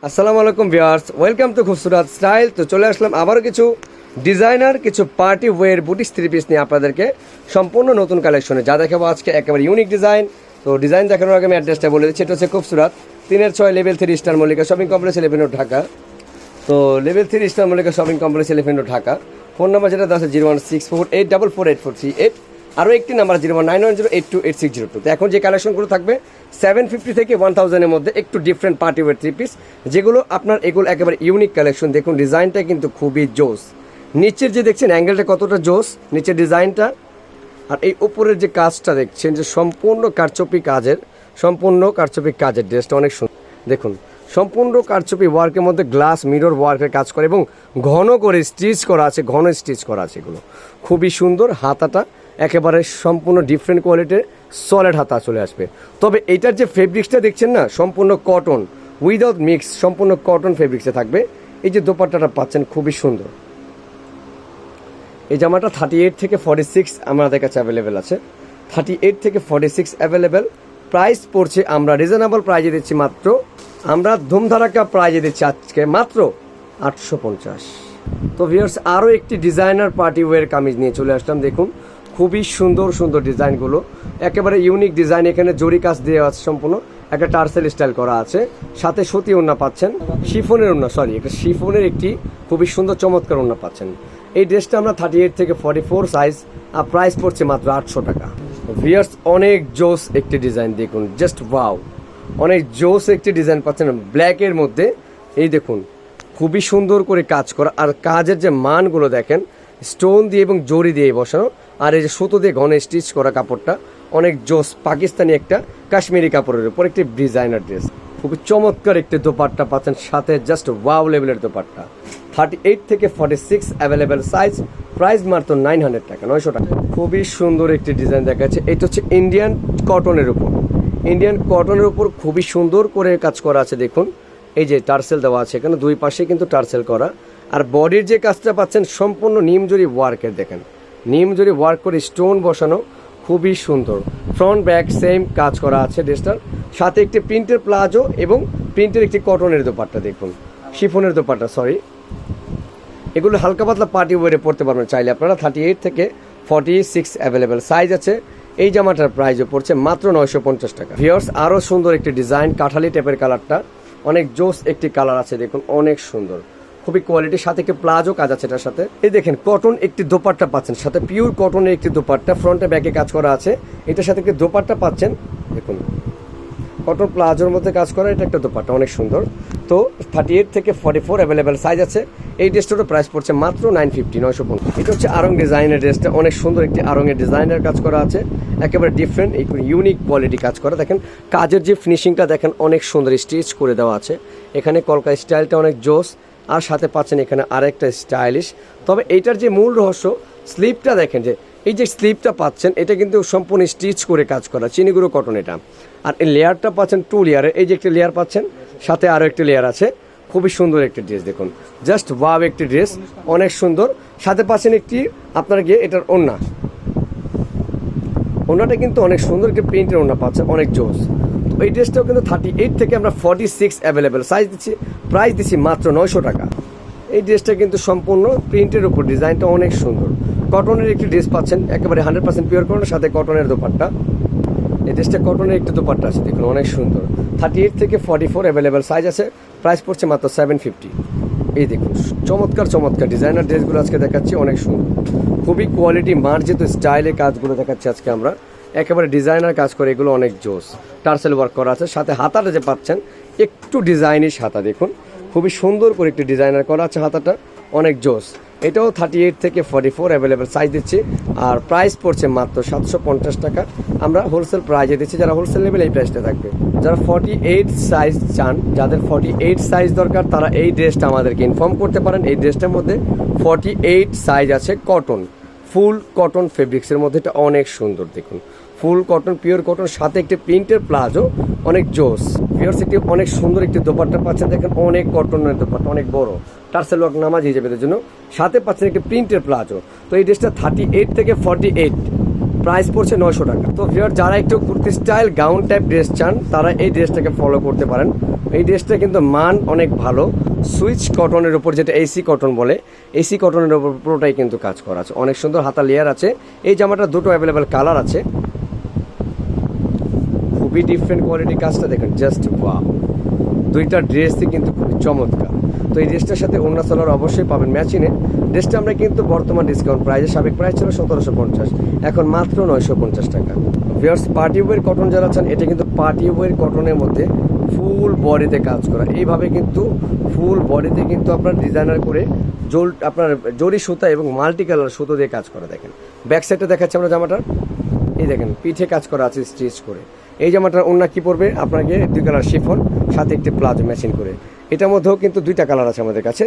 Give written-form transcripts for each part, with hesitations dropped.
আসসালামু আলাইকুম viewers, welcome to খুবসুরত style. তো চলে আসলাম আবারও কিছু ডিজাইনার, কিছু party wear boutiques three piece নিয়ে আপনাদেরকে সম্পূর্ণ নতুন কালেকশনে যা দেখাবো আজকে একেবারে ইউনিক ডিজাইন। তো ডিজাইন দেখানোর আগে আমি অ্যাড্রেসটা বলে দিচ্ছি। এটা হচ্ছে খুবসুরত 3-6 level 3 star Mallika shopping complex 11 road Dhaka. তো level 3 star Mallika shopping complex 11 road Dhaka. Phone number যেটা আছে 01648448438। আরও একটি নাম্বার 01910828602। তো এখন যে কালেকশনগুলো থাকবে 750 থেকে 1000-এর মধ্যে একটু different party wear three piece, যেগুলো আপনার এগুলো একেবারে ইউনিক কালেকশন। দেখুন ডিজাইনটা কিন্তু খুবই জোস। নিচের যে দেখছেন অ্যাঙ্গেলটা কতটা জোস, নিচের ডিজাইনটা, আর এই উপরের যে কাজটা দেখছেন যে সম্পূর্ণ কারচুপি কাজের ড্রেসটা অনেক সুন্দর। দেখুন সম্পূর্ণ কারচুপি ওয়ার্কের মধ্যে গ্লাস মিরর ওয়ার্কের কাজ করে এবং ঘন স্টিচ করা আছে এগুলো খুবই সুন্দর। হাতাটা একেবারে সম্পূর্ণ ডিফারেন্ট কোয়ালিটির সলিড হাতা চলে আসবে। তবে এইটার যে ফেব্রিক্সটা দেখছেন না, সম্পূর্ণ কটন উইদাউট মিক্স, সম্পূর্ণ কটন ফেব্রিক্সে থাকবে। এই যে দোপাট্টাটা পাচ্ছেন খুবই সুন্দর। এই জামাটা 38 থেকে 46 আমাদের কাছে অ্যাভেলেবেল আছে। 38 থেকে 46 অ্যাভেলেবেল। প্রাইস পড়ছে আমরা রিজনেবল প্রাইজে দিচ্ছি মাত্র, আমরা ধুমধারাক্কা প্রাইজে দিচ্ছি আজকে মাত্র 850। তো ভিউয়ার্স আরও একটি ডিজাইনার পার্টি ওয়্যার কামিজ নিয়ে চলে আসলাম। দেখুন খুবই সুন্দর সুন্দর ডিজাইনগুলো, একেবারে ইউনিক ডিজাইন। এখানে জরি কাজ দেওয়া আছে, সম্পূর্ণ একটা টার্সেল স্টাইল করা আছে, সাথে সুতি ওড়না পাচ্ছেন, একটা শিফনের একটি খুবই সুন্দর চমৎকার ওড়না পাচ্ছেন। এই ড্রেসটা আমরা 38 থেকে 44 সাইজ, আর প্রাইস পড়ছে মাত্র 800 টাকা। ভিউয়ার্স অনেক জোস একটি ডিজাইন, দেখুন জাস্ট ওয়াও, অনেক জোস একটি ডিজাইন পাচ্ছেন ব্ল্যাকের মধ্যে। এই দেখুন খুবই সুন্দর করে কাজ করা, আর কাজের যে মানগুলো দেখেন, স্টোন দিয়ে এবং জরি দিয়ে বসানো, আর এই যে সুতো দিয়ে ঘন স্টিচ করা কাপড়টা অনেক জোস। পাকিস্তানি একটা কাশ্মীরি কাপড়ের উপর একটি ডিজাইনার ড্রেস, খুবই চমৎকার একটি দোপাট্টা পাচ্ছেন, সাথে জাস্ট ওয়াও লেভেলের দোপাট্টা। 38 থেকে 46 অ্যাভেলেবেল সাইজ, প্রাইস মাত্র 900 টাকা, 900 টাকা। খুবই সুন্দর একটি ডিজাইন দেখাচ্ছে। এটা হচ্ছে ইন্ডিয়ান কটনের উপর খুবই সুন্দর করে কাজ করা আছে। দেখুন এই যে টার্সেল দেওয়া আছে, এখানে দুই পাশে কিন্তু টার্সেল করা, আর বডির যে কাজটা পাচ্ছেন সম্পূর্ণ নিমজরি ওয়ার্কের। দেখেন নিমজরি ওয়ার্ক করে স্টোন বসানো, খুবই সুন্দর। ফ্রন্ট ব্যাক সেম কাজ করা আছে ড্রেসটার, সাথে একটি প্রিন্টের প্লাজো এবং প্রিন্টের একটি কটনের দোপাট্টা, দেখুন শিফনের দোপাট্টা, এগুলো হালকা পাতলা পার্টি ওয়ারে পড়তে পারবেন চাইলে আপনারা। 38 থেকে 46 অ্যাভেলেবেল সাইজ আছে। এই জামাটার প্রাইসও পড়ছে মাত্র 950 টাকা। ভিউয়ার্স আরও সুন্দর একটি ডিজাইন, কাঠালি টাইপের কালারটা, অনেক জোস একটি কালার আছে, দেখুন অনেক সুন্দর, খুবই কোয়ালিটির, সাথে একটি প্লাজো কাজ আছে এটার সাথে। এই দেখেন কটন একটি দোপাট্টা পাচ্ছেন, সাথে পিওর কটনের একটি দোপাট্টা, ফ্রন্টে ব্যাকে কাজ করা আছে, এটার সাথে একটি দোপাট্টা পাচ্ছেন। দেখুন কটন প্লাজোর মধ্যে কাজ করা, এটা একটা দোপাট্টা অনেক সুন্দর। তো 38 থেকে 44 অ্যাভেলেবেল সাইজ আছে। এই ড্রেসটারও প্রাইস পড়ছে মাত্র 950। এটা হচ্ছে আরং ডিজাইনের ড্রেসটা, অনেক সুন্দর একটি আরঙের ডিজাইনের কাজ করা আছে, একেবারে ডিফারেন্ট ইউনিক কোয়ালিটি কাজ করা। দেখেন কাজের যে ফিনিশিংটা দেখেন অনেক সুন্দর স্টিচ করে দেওয়া আছে। এখানে কলকা স্টাইলটা অনেক জোস, আর সাথে পাচ্ছেন এখানে আরেকটা স্টাইলিশ। তবে এইটার যে মূল রহস্য, স্লিপটা দেখেন, যে এই যে স্লিপটা পাচ্ছেন এটা কিন্তু সম্পূর্ণ স্টিচ করে কাজ করা, চিনিগুঁড়ো কটন এটা। আর এই লেয়ারটা পাচ্ছেন 2 লেয়ারের, এই যে একটি লেয়ার পাচ্ছেন, সাথে আরও একটি লেয়ার আছে। খুবই সুন্দর একটি ড্রেস, দেখুন জাস্ট ওয়াও একটি ড্রেস, অনেক সুন্দর। সাথে পাচ্ছেন একটি আপনার গিয়ে এটার ওড়নাটা কিন্তু অনেক সুন্দর একটি প্রিন্টের ওড়না পাচ্ছেন, অনেক জোস। তো এই ড্রেসটাও কিন্তু 38 থেকে আমরা 46 অ্যাভেলেবেল সাইজ দিচ্ছি, প্রাইস দিচ্ছি মাত্র 900 টাকা। এই ড্রেসটা কিন্তু সম্পূর্ণ প্রিন্টের উপর, ডিজাইনটা অনেক সুন্দর। কটনের একটি ড্রেস পাচ্ছেন, একেবারে 100% পিওর কটনের সাথে কটনের দোপাট্টা। এই ড্রেসটা কটনের একটি দোপাট্টা আছে, দেখুন অনেক সুন্দর। 38 থেকে 44 অ্যাভেলেবেল সাইজ আছে, প্রাইস পড়ছে মাত্র 750। এই দেখুন চমৎকার ডিজাইনার ড্রেসগুলো আজকে দেখাচ্ছি, অনেক সুন্দর, খুবই কোয়ালিটি মার্জিত স্টাইলে কাজগুলো দেখাচ্ছি আজকে আমরা, একেবারে ডিজাইনার কাজ করে, এগুলো অনেক জোস। টার্সেল ওয়ার্ক করা আছে, সাথে হাতাটা যে পাচ্ছেন একটু ডিজাইনিশ হাতা, দেখুন খুবই সুন্দর করে একটি ডিজাইনার করা আছে, হাতাটা অনেক জোস। এটাও 38 থেকে 44 অ্যাভেলেবেল সাইজ দিচ্ছি, আর প্রাইস পড়ছে মাত্র 750 টাকা। আমরা হোলসেল প্রাইজে দিচ্ছি, যারা হোলসেল লেভেল এই প্রাইসটা থাকবে। যারা 48 সাইজ চান, যাদের 48 সাইজ দরকার, তারা এই ড্রেসটা আমাদেরকে ইনফর্ম করতে পারেন। এই ড্রেসটার মধ্যে 48 সাইজ আছে, কটন, ফুল কটন ফেব্রিক্সের মধ্যে, এটা অনেক সুন্দর। দেখুন ফুল কটন, পিওর কটন, সাথে একটি প্রিন্টের প্লাজো, অনেক জোস। পিওর একটি অনেক সুন্দর একটি দোপাট্টা পাচ্ছেন, দেখেন অনেক কটনের দোপাট্টা, অনেক বড়, টার্সেল ওয়ার্ক নামাজ হিসেবেদের জন্য, সাথে পাচ্ছেন একটি প্রিন্টের প্লাজো। তো এই ড্রেসটা 38 থেকে 48 প্রাইস পড়ছে 900 টাকা। তো ভিউয়ার যারা একটু kurti style gown type dress চান তারা এই ড্রেসটাকে ফলো করতে পারেন। এই ড্রেসটা কিন্তু মান অনেক ভালো, সুইচ কটনের উপর, যেটা এসি কটন বলে, এসি কটনের উপর পুরোটাই কিন্তু কাজ করা আছে, অনেক সুন্দর হাতা লেয়ার আছে। এই জামাটা দুটো অ্যাভেলেবেল কালার আছে, খুবই ডিফারেন্ট কোয়ালিটি, কাজটা দেখেন জাস্ট ওয়াও, দুইটা ড্রেসই কিন্তু খুবই চমৎকার। তো এই ড্রেসটার সাথে ওড়না সালোয়ার অবশ্যই পাবেন ম্যাচিংয়ে। ড্রেসটা আমরা কিন্তু বর্তমান ডিসকাউন্ট প্রাইসে, সাবেক প্রাইস ছিল 1750, এখন মাত্র 950 টাকা। ভিউয়ার্স পার্টি ওয়্যার কটন যারা চান, এটা কিন্তু পার্টি ওয়্যার কটনের মধ্যে ফুল বডিতে কাজ করা, এইভাবে কিন্তু ফুল বডিতে কিন্তু আপনার ডিজাইনার করে আপনার জরি সুতা এবং মাল্টি কালার সুতো দিয়ে কাজ করা। দেখেন ব্যাক সাইডে দেখাচ্ছি আমরা জামাটার, এই দেখেন পিঠে কাজ করা আছে স্টিচ করে। এই জামাটার ওড়না কি পড়বে আপনাকে 2 কালার শিফন, সাথে একটি প্লাজো ম্যাচিং করে। এটার মধ্যেও কিন্তু 2টা কালার আছে আমাদের কাছে।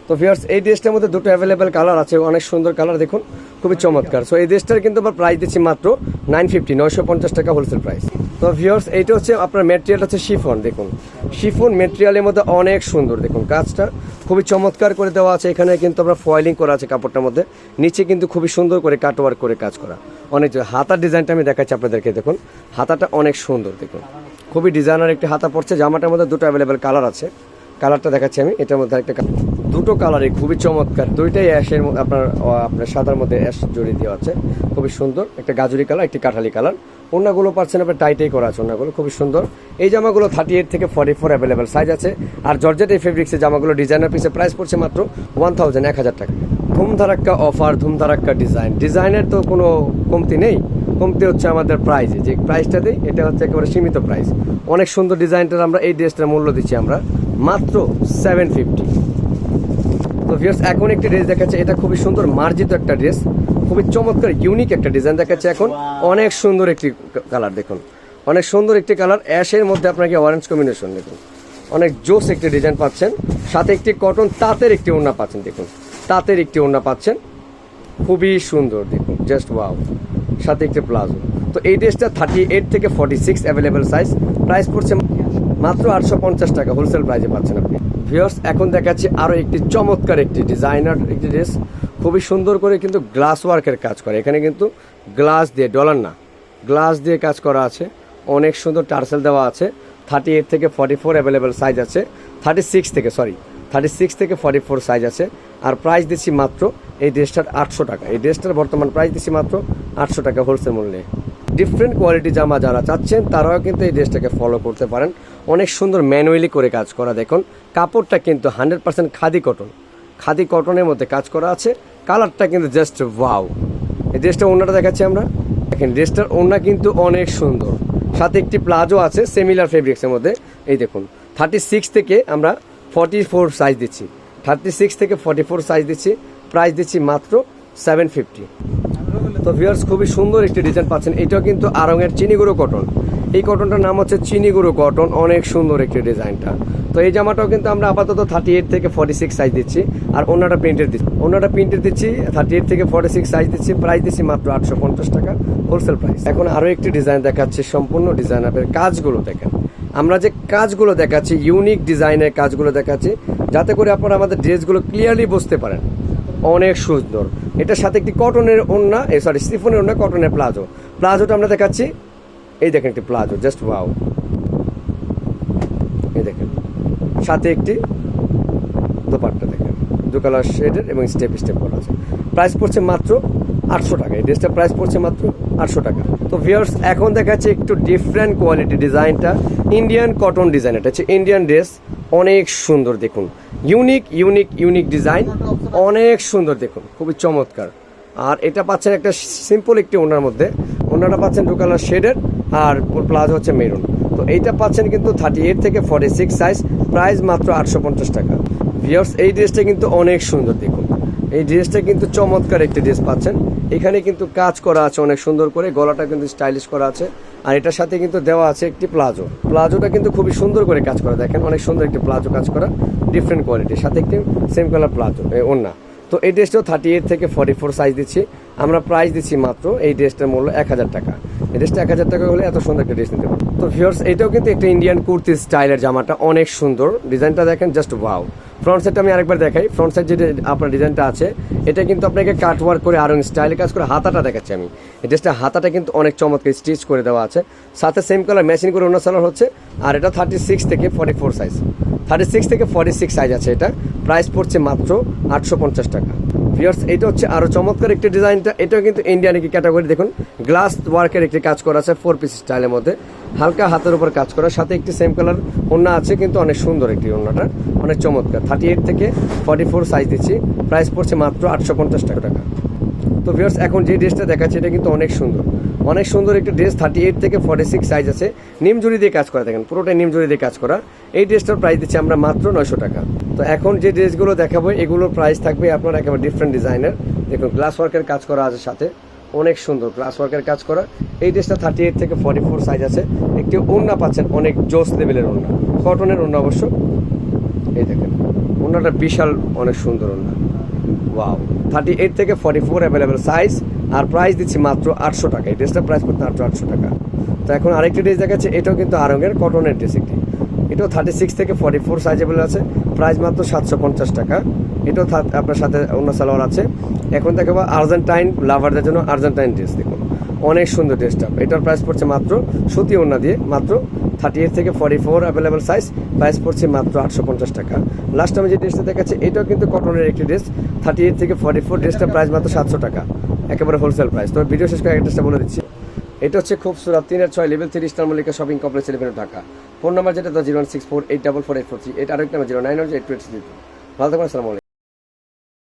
তো ভিউয়ার্স এই ড্রেসটার মধ্যে 2টো অ্যাভেলেবেল কালার আছে, অনেক সুন্দর কালার, দেখুন খুবই চমৎকার। সো এই ড্রেসটার কিন্তু আমরা প্রাইস দিচ্ছি মাত্র 950 টাকা হোলসেল প্রাইস। তো ভিউয়ার্স এইটা হচ্ছে আপনার ম্যাটেরিয়াল হচ্ছে শিফন, দেখুন শিফন ম্যাটেরিয়ালের মধ্যে অনেক সুন্দর, দেখুন কাজটা খুবই চমৎকার করে দেওয়া আছে। এখানে কিন্তু আমরা ফয়েলিং করা আছে কাপড়টার মধ্যে, নিচে কিন্তু খুবই সুন্দর করে কাটওয়ার্ক করে কাজ করা। অনেক হাতার ডিজাইনটা আমি দেখাচ্ছি আপনাদেরকে, দেখুন হাতাটা অনেক সুন্দর, দেখুন খুবই ডিজাইনার একটি হাতা পড়ছে। জামাটার মধ্যে 2টো অ্যাভেলেবেল কালার আছে, কালারটা দেখাচ্ছি আমি। এটার মধ্যে একটা 2টো কালারই খুবই চমৎকার, দুইটাই অ্যাশের আপনার সাদার মধ্যে অ্যাশ জড়িয়ে দেওয়া আছে, খুবই সুন্দর। একটা গাজরি কালার, একটি কাঠালি কালার। ওড়নাগুলো পাচ্ছেন আপনার টাইটাই করা আছে, ওড়নাগুলো খুবই সুন্দর। এই জামাগুলো 38 থেকে 44 অ্যাভেলেবেল সাইজ আছে। আর জর্জেট এই ফেব্রিক্সের জামাগুলো ডিজাইনার পিসে প্রাইস পড়ছে মাত্র 1000 টাকা। ধুমধারাক্কা অফার, ধুমধারাক্কা ডিজাইনের তো কোনো কমতি নেই, কমতি হচ্ছে আমাদের প্রাইসে, যে প্রাইসটা দিই এটা হচ্ছে একেবারে সীমিত প্রাইস। অনেক সুন্দর ডিজাইনটার আমরা এই ড্রেসটার মূল্য দিচ্ছি আমরা মাত্র 750। তো ভিউয়ার্স এখন একটি ড্রেস দেখাচ্ছে, এটা খুবই সুন্দর মার্জিত একটা ড্রেস, খুবই চমৎকার ইউনিক একটা ডিজাইন দেখাচ্ছে এখন। অনেক সুন্দর একটি কালার, দেখুন অনেক সুন্দর একটি কালার, অ্যাশের মধ্যে আপনাকে অরেঞ্জ কম্বিনেশন, দেখুন অনেক জোস একটি ডিজাইন পাচ্ছেন। সাথে একটি কটন তাঁতের একটি ওড়না পাচ্ছেন, দেখুন তাঁতের একটি ওড়না পাচ্ছেন, খুবই সুন্দর, দেখুন জাস্ট ওয়াও, সাথে একটি প্লাজো। তো এই ড্রেসটা 38 থেকে 46 অ্যাভেলেবেল সাইজ, প্রাইস পড়ছে মাত্র 850 টাকা হোলসেল প্রাইসে পাচ্ছেন আপনি। ভিউয়ার্স এখন দেখাচ্ছি আরও একটি চমৎকার একটি ডিজাইনার একটি ড্রেস, খুবই সুন্দর করে কিন্তু গ্লাস ওয়ার্কের কাজ করে। এখানে কিন্তু গ্লাস দিয়ে, ডলার না গ্লাস দিয়ে কাজ করা আছে, অনেক সুন্দর টার্সেল দেওয়া আছে। 38 থেকে 44 অ্যাভেলেবেল সাইজ আছে, 36 থেকে 44 সাইজ আছে। আর প্রাইস দিচ্ছি মাত্র এই ড্রেসটার 800 টাকা। এই ড্রেসটার বর্তমান প্রাইস দিচ্ছি মাত্র 800 টাকা হোলসেল মূল্যে। ডিফারেন্ট কোয়ালিটি জামা যারা চাচ্ছেন তারাও কিন্তু এই ড্রেসটাকে ফলো করতে পারেন। অনেক সুন্দর ম্যানুয়ালি করে কাজ করা, দেখুন কাপড়টা কিন্তু 100% খাদি কটনের মধ্যে কাজ করা আছে। কালারটা কিন্তু জাস্ট ওয়াও। এই ড্রেসটা ওড়নাটা দেখাচ্ছি আমরা, দেখেন ড্রেসটার ওড়না কিন্তু অনেক সুন্দর, সাথে একটি প্লাজো আছে সিমিলার ফেব্রিক্সের মধ্যে। এই দেখুন 36 থেকে আমরা 44 সাইজ দিচ্ছি, 36 থেকে 44 সাইজ দিচ্ছি, প্রাইস দিচ্ছি মাত্র 750। তো ভিউয়ার্স খুবই সুন্দর একটি ডিজাইন পাচ্ছেন, এটাও কিন্তু আড়ংয়ের চিনিগুঁড়ো কটন। এই কটনটার নাম হচ্ছে চিনিগুঁড়ো কটন, অনেক সুন্দর একটি ডিজাইনটা। তো এই জামাটাও কিন্তু আমরা আপাতত 38 থেকে 46 সাইজ দিচ্ছি, আর ওনাটা প্রিন্টের দিচ্ছি 38 থেকে 46 সাইজ দিচ্ছি, প্রাইস দিচ্ছি মাত্র 850 টাকা হোলসেল প্রাইস। এখন আরও একটি ডিজাইন দেখাচ্ছি, সম্পূর্ণ ডিজাইনারের কাজগুলো দেখেন, আমরা যে কাজগুলো দেখাচ্ছি ইউনিক ডিজাইনের কাজগুলো দেখাচ্ছি, যাতে করে আপনারা আমাদের ড্রেসগুলো ক্লিয়ারলি বুঝতে পারেন। অনেক সুন্দর, এটার সাথে একটি কটনের ওড়না, সিফনের ওড়না, কটনের প্লাজোটা আমরা দেখাচ্ছি। এই দেখেন একটি প্লাজো, জাস্ট ওয়াও, এই দেখেন সাথে একটি দোপাট্টা, দেখেন 2 কালার শেডের এবং স্টেপ করা আছে। প্রাইস পড়ছে মাত্র 800 টাকা। এই ড্রেসটা প্রাইস পড়ছে মাত্র 800 টাকা। তো ভিউয়ার্স এখন দেখাচ্ছে একটু ডিফারেন্ট কোয়ালিটি ডিজাইনটা, ইন্ডিয়ান কটন ডিজাইন। এটা হচ্ছে ইন্ডিয়ান ড্রেস, অনেক সুন্দর, দেখুন ইউনিক ডিজাইন, অনেক সুন্দর, দেখুন খুবই চমৎকার। আর এটা পাচ্ছেন একটা সিম্পল একটি ওড়নার মধ্যে, ওড়নাটা পাচ্ছেন 2 কালার শেডের, আর প্লাজো হচ্ছে মেরুন। তো এইটা পাচ্ছেন কিন্তু 38 থেকে 46 সাইজ, প্রাইস মাত্র 850 টাকা। ভিউয়ার্স এই ড্রেসটা কিন্তু অনেক সুন্দর, দেখুন এই ড্রেসটা কিন্তু চমৎকার একটি ড্রেস পাচ্ছেন। এখানে কিন্তু কাজ করা আছে অনেক সুন্দর করে, গলাটা কিন্তু স্টাইলিশ করা আছে। আর এটার সাথে কিন্তু দেওয়া আছে একটি প্লাজোটা কিন্তু খুবই সুন্দর করে কাজ করা, দেখেন অনেক সুন্দর একটি প্লাজো কাজ করা, ডিফারেন্ট কোয়ালিটির, সাথে একটি সেম কালার প্লাজো ওড়না। তো এই ড্রেসটাও 38 থেকে 44 সাইজ দিচ্ছি আমরা, প্রাইস দিচ্ছি মাত্র এই ড্রেসটার মূল্য 1000 টাকা। এই ড্রেসটা 1000 টাকা হলে এত সুন্দর একটা ড্রেস নিতে পারবেন। তো ভিউয়ার্স, এটাও কিন্তু একটা ইন্ডিয়ান কুর্তি স্টাইলের জামাটা, অনেক সুন্দর ডিজাইনটা দেখেন, জাস্ট ওয়াও। ফ্রন্ট সাইডটা আমি আরেকবার দেখাই। ফ্রন্ট সাইড যেটা আপনার ডিজাইনটা আছে, এটা কিন্তু আপনাকে কাট ওয়ার্ক করে আরং স্টাইলে কাজ করে হাতাটা দেখাচ্ছি আমি। এই ড্রেসটা হাতাটা কিন্তু অনেক চমৎকার স্টিচ করে দেওয়া আছে, সাথে সেম কালার ম্যাচিং করে অন্য সালোয়ার হচ্ছে। আর এটা 36 থেকে 44 সাইজ, 36 থেকে 46 সাইজ আছে। এটা প্রাইস পড়ছে মাত্র 850 টাকা। ভিউয়ার্স, এটা হচ্ছে আরও চমৎকার একটি ডিজাইনটা, এটাও কিন্তু ইন্ডিয়ান একটি ক্যাটাগরি। দেখুন গ্লাস ওয়ার্কের একটি কাজ করা আছে 4 পিস স্টাইলের মধ্যে, হালকা হাতের উপর কাজ করা, সাথে একটি সেম কালার ওড়না আছে, কিন্তু অনেক সুন্দর একটি ওড়নাটা, অনেক চমৎকার। 38 থেকে 44 সাইজ দিচ্ছি, প্রাইস পড়ছে মাত্র 850 টাকা। তো ভিউয়ার্স, এখন যে ড্রেসটা দেখাচ্ছে এটা কিন্তু অনেক সুন্দর, অনেক সুন্দর একটি ড্রেস। 38 থেকে 46 সাইজ আছে, নিমজুরি দিয়ে কাজ করা, দেখেন পুরোটাই নিমজুরি দিয়ে কাজ করা। এই ড্রেসটার প্রাইস দিচ্ছি আমরা মাত্র 900 টাকা। তো এখন যে ড্রেসগুলো দেখাবো এগুলোর প্রাইস থাকবে আপনার একেবারে ডিফারেন্ট ডিজাইনের। দেখুন গ্লাস ওয়ার্কের কাজ করা আছে, সাথে অনেক সুন্দর গ্লাস ওয়ার্কের কাজ করা। এই ড্রেসটা 38 থেকে 44 সাইজ আছে। একটি ওড়না পাচ্ছেন, অনেক জোস লেভেলের ওড়না, কটনের ওড়না অবশ্য। এই দেখেন ওড়নাটা বিশাল, অনেক সুন্দর ওড়না, ওয়াও। 38 থেকে 44 অ্যাভেলেবেল সাইজ, আর প্রাইস দিচ্ছি মাত্র 800 টাকা। এই ড্রেসটার প্রাইস করতে মাত্র 800 টাকা। তো এখন আরেকটি ড্রেস দেখাচ্ছে, এটাও কিন্তু আরঙের কটনের ড্রেস একটি, এটাও 36 থেকে 44 সাইজেবল আছে, প্রাইস মাত্র 750 টাকা। এটাও আপনার সাথে অন্য সালোয়ার আছে। এখন দেখাবো আর্জেন্টাইন লাভারদের জন্য আর্জেন্টাইন ড্রেস, দেখুন অনেক সুন্দর ড্রেসটা। এটার প্রাইস পড়ছে মাত্র সুতি ওড়না দিয়ে, মাত্র 38 থেকে 44 অ্যাভেলেবেল সাইজ, প্রাইস পড়ছে মাত্র 850 টাকা। লাস্ট আমি যে ড্রেসটা দেখাচ্ছি এটাও কিন্তু কটনের একটি ড্রেস, 38 থেকে 44, ড্রেসটা প্রাইস মাত্র 700 টাকা, একেবারে হোলসেল প্রাইস। তো ভিডিও শেষ করে একটা ড্রেসটা বলে দিচ্ছি। এটা হচ্ছে খুবসুরত 3-6 level 3 star Mallika shopping complex 11 Dhaka. Phone number যেটা 0164844843, এটা আরেকটা নাম্বার 09182832। ভালো থাকবেন, আসসালামু আলাইকুম।